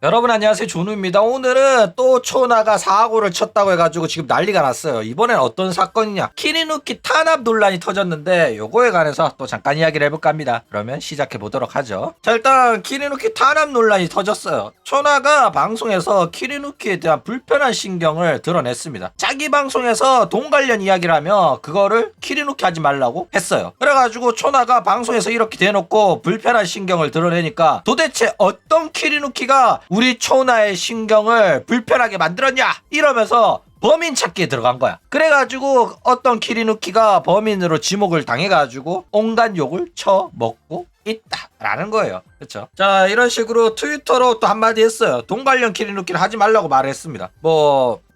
여러분 안녕하세요, 조누입니다. 오늘은 또 초나가 사고를 쳤다고 해가지고 지금 난리가 났어요. 이번엔 어떤 사건이냐, 키리누키 탄압 논란이 터졌는데 요거에 관해서 또 잠깐 이야기를 해볼까 합니다. 그러면 시작해 보도록 하죠. 자, 일단 키리누키 탄압 논란이 터졌어요. 초나가 방송에서 키리누키에 대한 불편한 신경을 드러냈습니다. 자기 방송에서 돈 관련 이야기를 하며 그거를 키리누키 하지 말라고 했어요. 그래가지고 초나가 방송에서 이렇게 대놓고 불편한 신경을 드러내니까 도대체 어떤 키리누키가 우리 초나의 신경을 불편하게 만들었냐 이러면서 범인 찾기에 들어간 거야. 그래가지고 어떤 키리누키가 범인으로 지목을 당해가지고 온갖 욕을 쳐먹고 있다라는 거예요. 그쵸? 자, 이런 식으로 트위터로 또 한마디 했어요. 돈 관련 키리누키를 하지 말라고 말했습니다.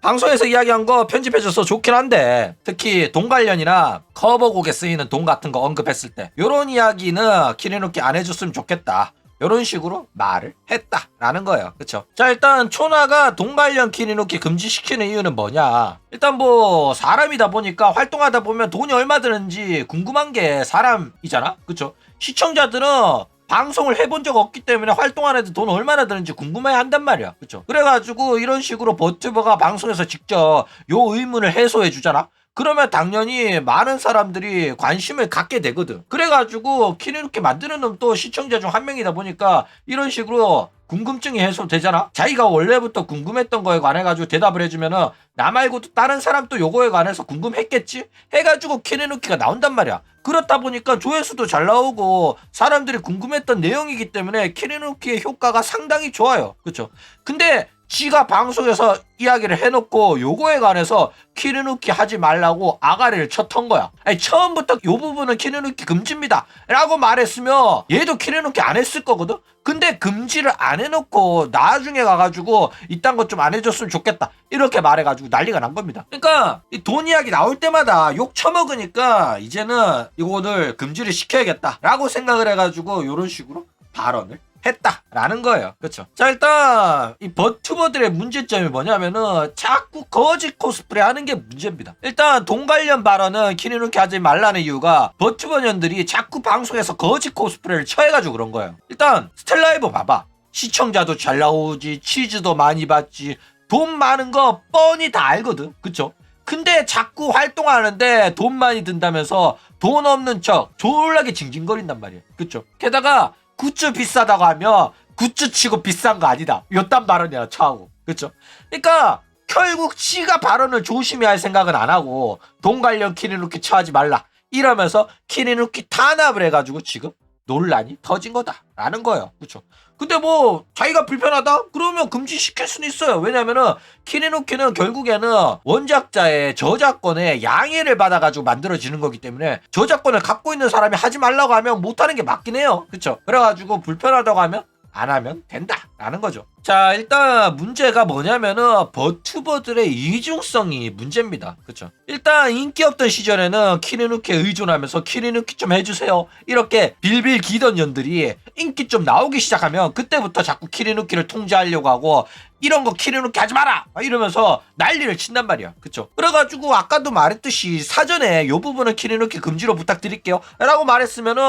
방송에서 이야기한 거 편집해줘서 좋긴 한데, 특히 돈 관련이나 커버곡에 쓰이는 돈 같은 거 언급했을 때 요런 이야기는 키리누키 안 해줬으면 좋겠다, 이런 식으로 말을 했다라는 거예요. 그쵸? 자, 일단 초나가 돈 관련 키리누키 금지시키는 이유는 뭐냐, 일단 사람이다 보니까 활동하다 보면 돈이 얼마 드는지 궁금한 게 사람이잖아. 그쵸? 시청자들은 방송을 해본 적 없기 때문에 활동하는데 돈 얼마나 드는지 궁금해 한단 말이야. 그쵸? 그래가지고 이런 식으로 버튜버가 방송에서 직접 요 의문을 해소해 주잖아. 그러면 당연히 많은 사람들이 관심을 갖게 되거든. 그래가지고 키리누키 만드는 놈도 시청자 중 한 명이다 보니까 이런 식으로 궁금증이 해소되잖아. 자기가 원래부터 궁금했던 거에 관해가지고 대답을 해주면은 나 말고도 다른 사람도 요거에 관해서 궁금했겠지? 해가지고 키리누키가 나온단 말이야. 그렇다 보니까 조회수도 잘 나오고 사람들이 궁금했던 내용이기 때문에 키리누키의 효과가 상당히 좋아요. 그쵸? 근데 지가 방송에서 이야기를 해놓고 요거에 관해서 키리누키 하지 말라고 아가리를 쳤던 거야. 아니, 처음부터 요 부분은 키리누키 금지입니다 라고 말했으면 얘도 키리누키 안 했을 거거든. 근데 금지를 안 해놓고 나중에 가가지고 이딴 것 좀 안 해줬으면 좋겠다 이렇게 말해가지고 난리가 난 겁니다. 그러니까 이 돈 이야기 나올 때마다 욕 처먹으니까 이제는 이거를 금지를 시켜야겠다 라고 생각을 해가지고 요런 식으로 발언을 했다라는 거예요. 그쵸? 자, 일단 이 버튜버들의 문제점이 뭐냐면은 자꾸 거짓 코스프레 하는 게 문제입니다. 일단 돈 관련 발언은 키리누키 하지 말라는 이유가 버튜버년들이 자꾸 방송에서 거짓 코스프레를 처해가지고 그런 거예요. 일단 스텔라이브 봐봐. 시청자도 잘 나오지, 치즈도 많이 받지, 돈 많은 거 뻔히 다 알거든. 그쵸? 근데 자꾸 활동하는데 돈 많이 든다면서 돈 없는 척 졸라게 징징거린단 말이에요. 그쵸? 게다가 굿즈 비싸다고 하면 굿즈 치고 비싼 거 아니다, 요딴 발언이야 처하고. 그쵸? 그러니까 결국 지가 발언을 조심해야 할 생각은 안 하고 돈 관련 키리누키 처하지 말라 이러면서 키리누키 탄압을 해가지고 지금 논란이 터진 거다라는 거예요. 그쵸? 근데 자기가 불편하다? 그러면 금지시킬 수는 있어요. 왜냐면은 키리누키는 결국에는 원작자의 저작권에 양해를 받아가지고 만들어지는 거기 때문에 저작권을 갖고 있는 사람이 하지 말라고 하면 못하는 게 맞긴 해요. 그쵸? 그래가지고 불편하다고 하면 안 하면 된다라는 거죠. 자, 일단 문제가 뭐냐면은 버튜버들의 이중성이 문제입니다. 그쵸? 일단 인기 없던 시절에는 키리누키에 의존하면서 키리누키 좀 해주세요 이렇게 빌빌 기던 년들이 인기 좀 나오기 시작하면 그때부터 자꾸 키리누키를 통제하려고 하고 이런 거 키리누키 하지 마라 이러면서 난리를 친단 말이야. 그쵸? 그래가지고 아까도 말했듯이 사전에 요 부분은 키리누키 금지로 부탁드릴게요 라고 말했으면은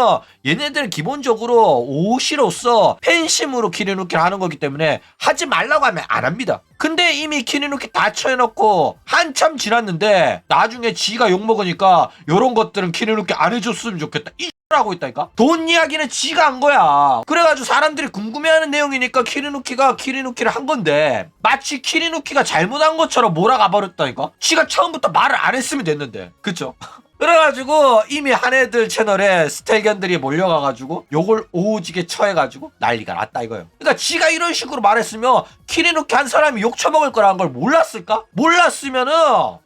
얘네들은 기본적으로 오시로서 팬심으로 키리누키를 하는 거기 때문에 하지 말라고 하면 안 합니다. 근데 이미 키리누키 다 쳐해놓고 한참 지났는데 나중에 지가 욕먹으니까 요런 것들은 키리누키 안 해줬으면 좋겠다 하고 있다니까. 돈 이야기는 지가 한 거야. 그래가지고 사람들이 궁금해하는 내용이니까 키리누키가 키리누키를 한 건데 마치 키리누키가 잘못한 것처럼 몰아가 버렸다니까. 지가 처음부터 말을 안 했으면 됐는데. 그쵸? 그래가지고 이미 한 애들 채널에 스텔견들이 몰려가가지고 요걸 오지게 처해가지고 난리가 났다 이거예요. 그러니까 지가 이런 식으로 말했으면 키리누키 한 사람이 욕 처먹을 거라는 걸 몰랐을까? 몰랐으면은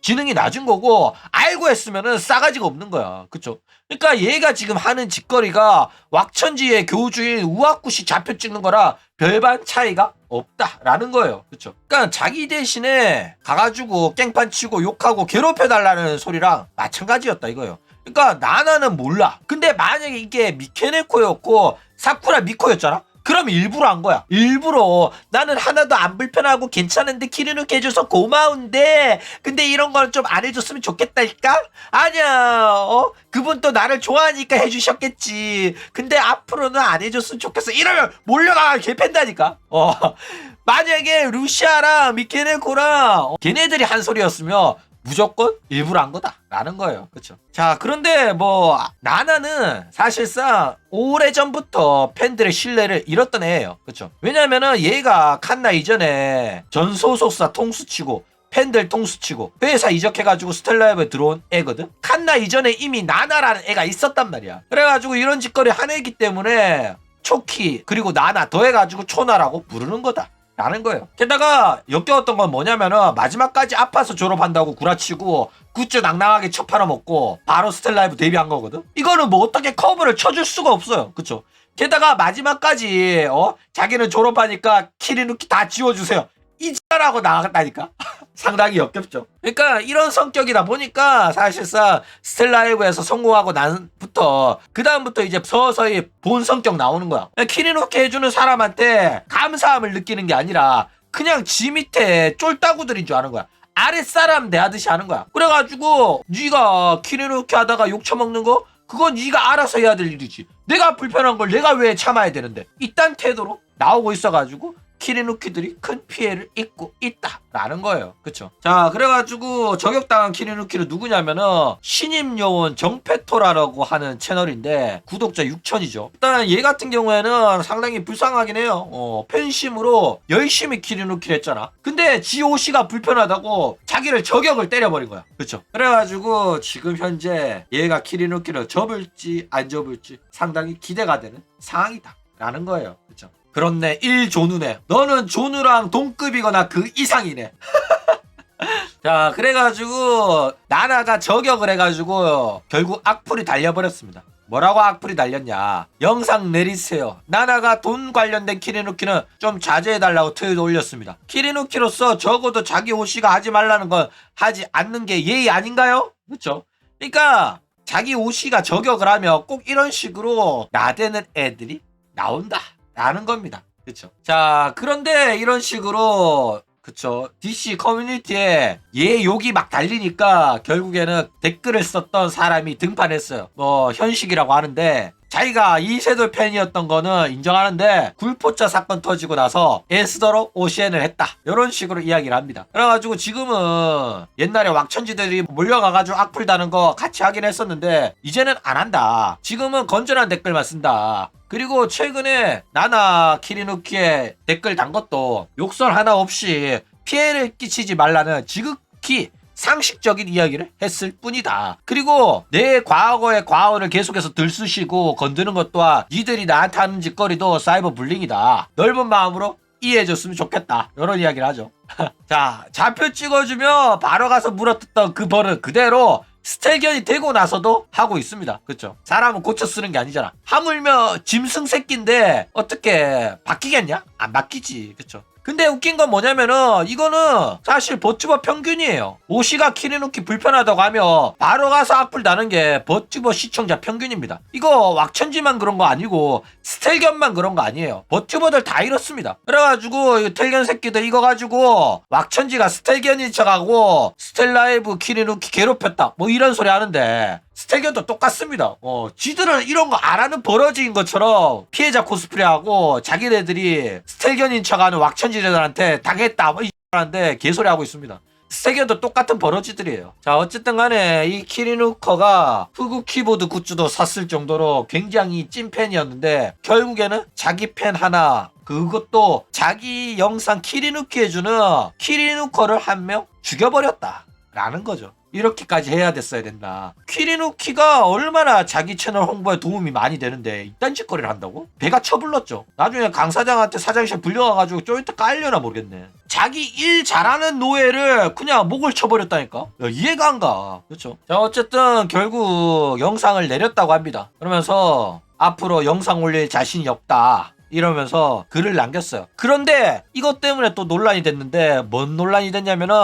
지능이 낮은 거고 알고 했으면은 싸가지가 없는 거야. 그쵸? 그러니까 얘가 지금 하는 짓거리가 왁천지의 교주인 우아쿠시 좌표 찍는 거라 별반 차이가 없다라는 거예요. 그쵸? 그러니까 자기 대신에 가가지고 깽판 치고 욕하고 괴롭혀달라는 소리랑 마찬가지였다 이거예요. 그러니까 나나는 몰라. 근데 만약에 이게 미케네코였고 사쿠라 미코였잖아? 그럼 일부러 한 거야. 일부러 나는 하나도 안 불편하고 괜찮은데 키리누키 해줘서 고마운데 근데 이런 걸 좀 안 해줬으면 좋겠다니까? 아니야. 그분 또 나를 좋아하니까 해주셨겠지. 근데 앞으로는 안 해줬으면 좋겠어. 이러면 몰려가 개팬다니까. 만약에 루시아랑 미케네코랑 걔네들이 한 소리였으면 무조건 일부러 한 거다 라는 거예요. 그쵸? 자, 그런데 뭐 나나는 사실상 오래전부터 팬들의 신뢰를 잃었던 애예요. 그쵸? 왜냐면은 얘가 칸나 이전에 전 소속사 통수치고 팬들 통수치고 회사 이적해가지고 스텔라이브에 들어온 애거든. 칸나 이전에 이미 나나라는 애가 있었단 말이야. 그래가지고 이런 짓거리 한 애이기 때문에 초키 그리고 나나 더해가지고 초나라고 부르는 거다 라는 거예요. 게다가 역겨웠던 건 뭐냐면은 마지막까지 아파서 졸업한다고 구라치고 굿즈 낭낭하게 쳐 팔아먹고 바로 스텔라이브 데뷔한 거거든. 이거는 뭐 어떻게 커브를 쳐줄 수가 없어요. 그쵸? 게다가 마지막까지 자기는 졸업하니까 키리누키 다 지워주세요 이 X라고 나갔다니까. 상당히 역겹죠. 그러니까 이런 성격이다 보니까 사실상 스텔라이브에서 성공하고 난부터 그 다음부터 이제 서서히 본 성격 나오는 거야. 키리누키 해주는 사람한테 감사함을 느끼는 게 아니라 그냥 지 밑에 쫄따구들인 줄 아는 거야. 아랫사람 대하듯이 하는 거야. 그래가지고 네가 키리누키 하다가 욕 처먹는 거 그건 네가 알아서 해야 될 일이지. 내가 불편한 걸 내가 왜 참아야 되는데. 이딴 태도로 나오고 있어가지고 키리누키들이 큰 피해를 입고 있다라는 거예요. 그쵸? 자, 그래가지고 저격당한 키리누키는 누구냐면은 신임요원 정페토라라고 하는 채널인데 구독자 6천이죠. 일단 얘 같은 경우에는 상당히 불쌍하긴 해요. 팬심으로 열심히 키리누키를 했잖아. 근데 GOC가 불편하다고 자기를 저격을 때려버린 거야. 그쵸? 그래가지고 지금 현재 얘가 키리누키를 접을지 안 접을지 상당히 기대가 되는 상황이다 라는 거예요. 그쵸? 그렇네. 1조누네. 너는 조누랑 동급이거나 그 이상이네. 자, 그래가지고 나나가 저격을 해가지고 결국 악플이 달려버렸습니다. 뭐라고 악플이 달렸냐. 영상 내리세요. 나나가 돈 관련된 키리누키는 좀 자제해달라고 트윗을 올렸습니다. 키리누키로서 적어도 자기 오씨가 하지 말라는 건 하지 않는 게 예의 아닌가요? 그렇죠? 그러니까 자기 오씨가 저격을 하면 꼭 이런 식으로 나대는 애들이 나온다 라는 겁니다. 그쵸? 자, 그런데 이런 식으로 그쵸? DC 커뮤니티에 얘 욕이 막 달리니까 결국에는 댓글을 썼던 사람이 등판했어요. 뭐 현식이라고 하는데 자기가 이세돌 팬이었던 거는 인정하는데 굴포자 사건 터지고 나서 애쓰도록 오시엔을 했다 이런 식으로 이야기를 합니다. 그래가지고 지금은 옛날에 왁천지들이 몰려가가지고 악플 다는 거 같이 하긴 했었는데 이제는 안 한다. 지금은 건전한 댓글만 쓴다. 그리고 최근에 나나 키리누키의 댓글 단 것도 욕설 하나 없이 피해를 끼치지 말라는 지극히 상식적인 이야기를 했을 뿐이다. 그리고 내 과거의 과거를 계속해서 들쑤시고 건드는 것 또한 니들이 나한테 하는 짓거리도 사이버 불링이다. 넓은 마음으로 이해해줬으면 좋겠다. 이런 이야기를 하죠. 자, 좌표 찍어주며 바로 가서 물어뜯던 그 버릇 그대로 스텔견이 되고 나서도 하고 있습니다. 그쵸? 사람은 고쳐 쓰는 게 아니잖아. 하물며 짐승 새끼인데 어떻게 바뀌겠냐? 안 바뀌지. 그쵸? 근데 웃긴 건 뭐냐면은 이거는 사실 버튜버 평균이에요. 오시가 키리누키 불편하다고 하면 바로 가서 악플 다는 게 버튜버 시청자 평균입니다. 이거 왁천지만 그런 거 아니고 스텔견만 그런 거 아니에요. 버튜버들 다 이렇습니다. 그래가지고 이 텔견 새끼들 이거 가지고 왁천지가 스텔견인 척하고 스텔라이브 키리누키 괴롭혔다 뭐 이런 소리 하는데 스텔견도 똑같습니다. 지들은 이런 거 안 하는 버러지인 것처럼 피해자 코스프레하고 자기네들이 스텔견인 척하는 왁천지들한테 당했다 뭐 이런데 개소리 하고 있습니다. 스텔견도 똑같은 버러지들이에요. 자, 어쨌든 간에 이 키리누커가 흑우 키보드 굿즈도 샀을 정도로 굉장히 찐팬이었는데 결국에는 자기 팬 하나 그것도 자기 영상 키리누키 해주는 키리누커를 한 명 죽여버렸다 라는 거죠. 이렇게까지 해야 됐어야 됐나. 키리누키가 얼마나 자기 채널 홍보에 도움이 많이 되는데 이딴 짓거리를 한다고? 배가 쳐불렀죠. 나중에 강 사장한테 사장실 불려가가지고 조인트 깔려나 모르겠네. 자기 일 잘하는 노예를 그냥 목을 쳐버렸다니까. 야, 이해가 안 가. 그렇죠. 자, 어쨌든 결국 영상을 내렸다고 합니다. 그러면서 앞으로 영상 올릴 자신이 없다 이러면서 글을 남겼어요. 그런데 이것 때문에 또 논란이 됐는데 뭔 논란이 됐냐면은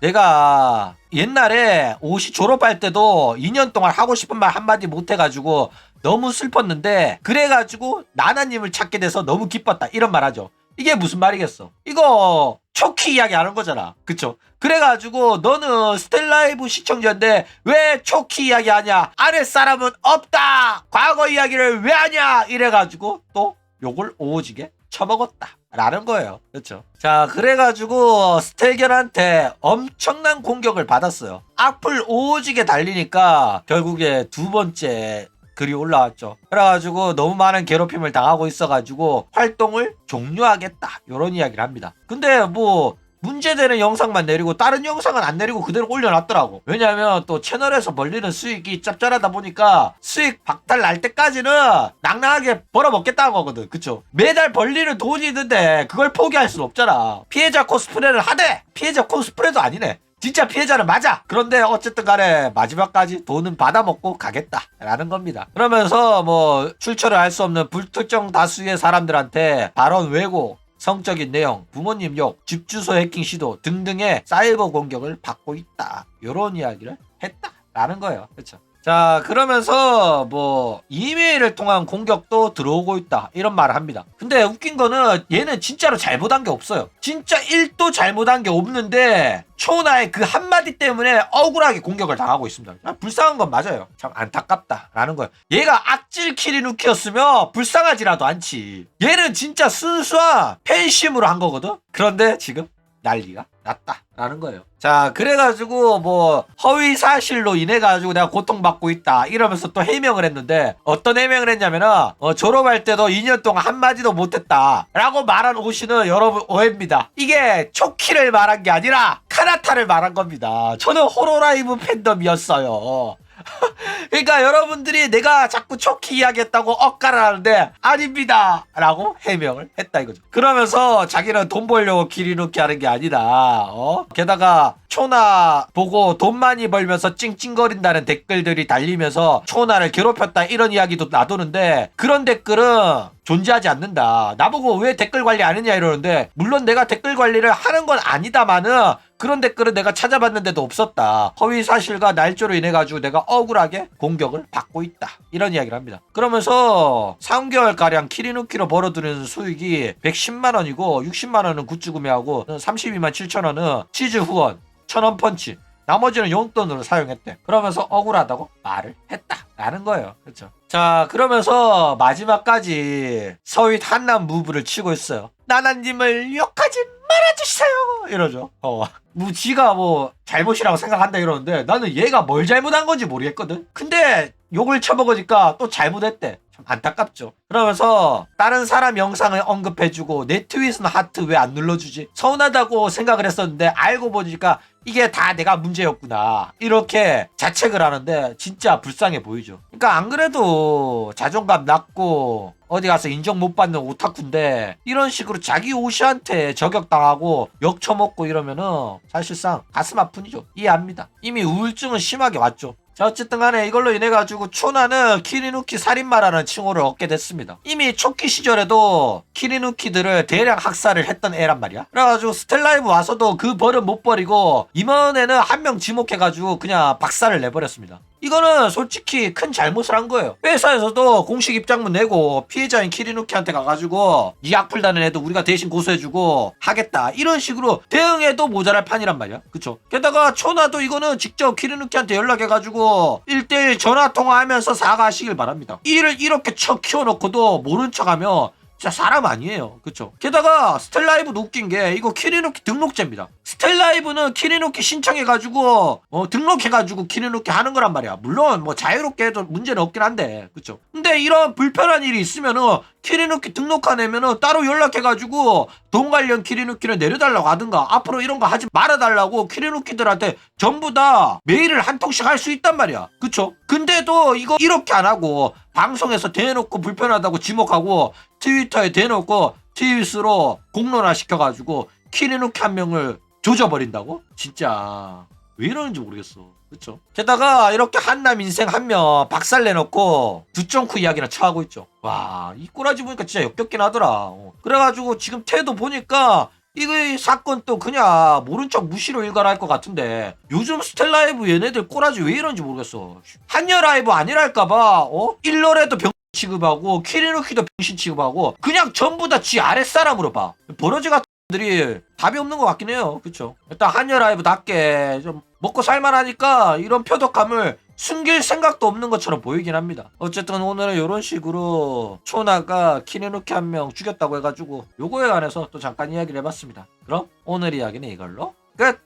내가 옛날에 옷이 졸업할 때도 2년 동안 하고 싶은 말 한마디 못 해가지고 너무 슬펐는데 그래가지고 나나님을 찾게 돼서 너무 기뻤다 이런 말 하죠. 이게 무슨 말이겠어? 이거 초키 이야기 하는 거잖아. 그쵸? 그래가지고 너는 스텔라이브 시청자인데 왜 초키 이야기 하냐? 아랫사람은 없다! 과거 이야기를 왜 하냐? 이래가지고 또 욕을 오지게 쳐먹었다 라는 거예요. 그렇죠? 자, 그래가지고 스텔견한테 엄청난 공격을 받았어요. 악플 오지게 달리니까 결국에 두 번째 글이 올라왔죠. 그래가지고 너무 많은 괴롭힘을 당하고 있어가지고 활동을 종료하겠다 이런 이야기를 합니다. 근데 뭐 문제되는 영상만 내리고 다른 영상은 안 내리고 그대로 올려놨더라고. 왜냐면 또 채널에서 벌리는 수익이 짭짤하다 보니까 수익 박탈 날 때까지는 낭낭하게 벌어먹겠다는 거거든. 그쵸? 매달 벌리는 돈이 있는데 그걸 포기할 순 없잖아. 피해자 코스프레를 하되 피해자 코스프레도 아니네. 진짜 피해자는 맞아. 그런데 어쨌든 간에 마지막까지 돈은 받아먹고 가겠다 라는 겁니다. 그러면서 뭐 출처를 알 수 없는 불특정 다수의 사람들한테 발언 왜곡, 성적인 내용, 부모님 욕, 집 주소 해킹 시도 등등의 사이버 공격을 받고 있다. 이런 이야기를 했다라는 거예요. 그렇죠? 자, 그러면서 뭐 이메일을 통한 공격도 들어오고 있다 이런 말을 합니다. 근데 웃긴 거는 얘는 진짜로 잘못한 게 없어요. 진짜 1도 잘못한 게 없는데 초나의 그 한마디 때문에 억울하게 공격을 당하고 있습니다. 불쌍한 건 맞아요. 참 안타깝다 라는 거예요. 얘가 악질 키리누키였으면 불쌍하지라도 않지. 얘는 진짜 순수한 팬심으로 한 거거든. 그런데 지금 난리가 났다 라는 거예요. 자, 그래가지고 뭐 허위 사실로 인해 가지고 내가 고통받고 있다 이러면서 또 해명을 했는데 어떤 해명을 했냐면은 졸업할 때도 2년 동안 한마디도 못했다 라고 말한 오시는 여러분 오해입니다. 이게 초키를 말한 게 아니라 카나타를 말한 겁니다. 저는 호로라이브 팬덤이었어요. 그러니까 여러분들이 내가 자꾸 초키 이야기했다고 억까를 하는데 아닙니다 라고 해명을 했다 이거죠. 그러면서 자기는 돈 벌려고 키리누키 하는 게 아니다. 게다가 초나 보고 돈 많이 벌면서 찡찡거린다는 댓글들이 달리면서 초나를 괴롭혔다 이런 이야기도 놔두는데 그런 댓글은 존재하지 않는다. 나보고 왜 댓글 관리 안 했냐 이러는데 물론 내가 댓글 관리를 하는 건 아니다마는 그런 댓글은 내가 찾아봤는데도 없었다. 허위 사실과 날조로 인해 가지고 내가 억울하게 공격을 받고 있다. 이런 이야기를 합니다. 그러면서 3개월가량 키리누키로 벌어들이는 수익이 110만 원이고 60만 원은 굿즈 구매하고 32만 7천 원은 치즈 후원, 1000원 펀치 나머지는 용돈으로 사용했대. 그러면서 억울하다고 말을 했다라는 거예요. 그렇죠? 자, 그러면서 마지막까지 서윗 한남 무브를 치고 있어요. 나나님을 욕하지 말아주세요 이러죠. 뭐 지가 뭐 잘못이라고 생각한다 이러는데 나는 얘가 뭘 잘못한 건지 모르겠거든. 근데 욕을 쳐먹으니까 또 잘못했대. 참 안타깝죠. 그러면서 다른 사람 영상을 언급해주고 내 트윗은 하트 왜 안 눌러주지? 서운하다고 생각을 했었는데 알고 보니까 이게 다 내가 문제였구나 이렇게 자책을 하는데 진짜 불쌍해 보이죠. 그러니까 안 그래도 자존감 낮고 어디 가서 인정 못 받는 오타쿠인데 이런 식으로 자기 옷이한테 저격당하고 욕 처먹고 이러면은 사실상 가슴 아픈이죠. 이해합니다. 이미 우울증은 심하게 왔죠. 자, 어쨌든 간에 이걸로 인해 가지고 초나는 키리누키 살인마라는 칭호를 얻게 됐습니다. 이미 초키 시절에도 키리누키들을 대량 학살을 했던 애란 말이야. 그래가지고 스텔라이브 와서도 그 벌은 못 버리고 이번에는 한 명 지목해가지고 그냥 박살을 내버렸습니다. 이거는 솔직히 큰 잘못을 한 거예요. 회사에서도 공식 입장문 내고 피해자인 키리누키한테 가가지고 이 악플다는 애도 우리가 대신 고소해주고 하겠다 이런 식으로 대응해도 모자랄 판이란 말이야. 그쵸? 게다가 초나도 이거는 직접 키리누키한테 연락해가지고 1대1 전화통화하면서 사과하시길 바랍니다. 이를 이렇게 쳐 키워놓고도 모른 척하면 진짜 사람 아니에요. 그쵸? 게다가 스텔라이브도 웃긴 게 이거 키리누키 등록제입니다. 스텔라이브는 키리누키 신청해가지고 등록해가지고 키리누키 하는 거란 말이야. 물론 뭐 자유롭게 해도 문제는 없긴 한데 그쵸? 근데 이런 불편한 일이 있으면은 키리누키 등록하려면은 따로 연락해가지고 돈 관련 키리누키를 내려달라고 하든가 앞으로 이런 거 하지 말아달라고 키리누키들한테 전부 다 메일을 한 통씩 할 수 있단 말이야. 그쵸? 근데도 이거 이렇게 안 하고 방송에서 대놓고 불편하다고 지목하고 트위터에 대놓고 트윗으로 공론화 시켜가지고 키리누키 한 명을 조져버린다고? 진짜 왜 이러는지 모르겠어. 그쵸? 게다가 이렇게 한남 인생 한 명 박살내놓고 두쫑쿠 이야기나 처하고 있죠. 와, 이 꼬라지 보니까 진짜 역겹긴 하더라. 그래가지고 지금 태도 보니까 이거 사건 또 그냥 모른 척 무시로 일관할 것 같은데 요즘 스텔라이브 얘네들 꼬라지 왜 이런지 모르겠어. 한여 라이브 아니랄까봐 일러레도 병 취급하고 키리누키도 병신 취급하고 그냥 전부 다 지 아랫사람으로 봐. 버러지 같은 들이 답이 없는 것 같긴 해요. 그쵸? 일단 한여 라이브답게 좀 먹고 살만하니까 이런 표독감을 숨길 생각도 없는 것처럼 보이긴 합니다. 어쨌든 오늘은 이런 식으로 초나가 키리누키 한 명 죽였다고 해가지고 요거에 관해서 또 잠깐 이야기를 해봤습니다. 그럼 오늘 이야기는 이걸로 끝!